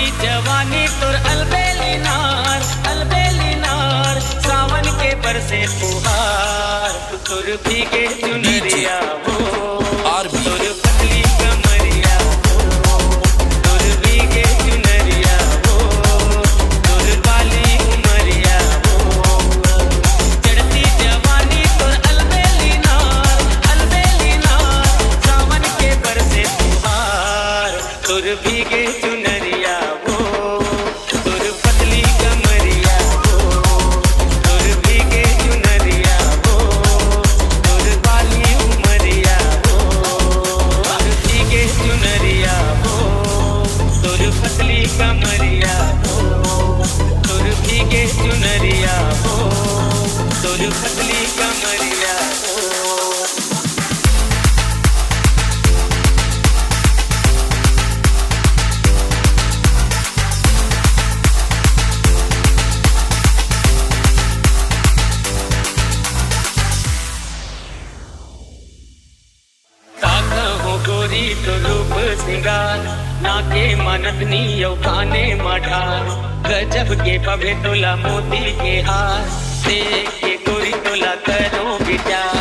चढ़ती जवानी तोर अलबेली नार सावन के बरसे फुहार तोर भीगे चुनरिया हो तोर पतली कमरिया हो तोर भीगे चुनरिया हो तोर बाली उमरिया हो चढ़ती जवानी तोर अलबेली नार सावन के बरसे फुहार तोर भीगे चुनरिया हो तोर पतली कमरिया हो तोर भीगे चुनरिया हो तोर बाली उमरिया हो तोर भीगे चुनरिया हो तोर पतली कमरिया हो तोर भीगे चुनरिया हो तोर पतली कमरिया हो। गोरी तो रूप सिंगार नाके मनतनी यौ काने मढ़ार गजब के पवे तोला मोती के हार देख के गोरी तोला करो विचार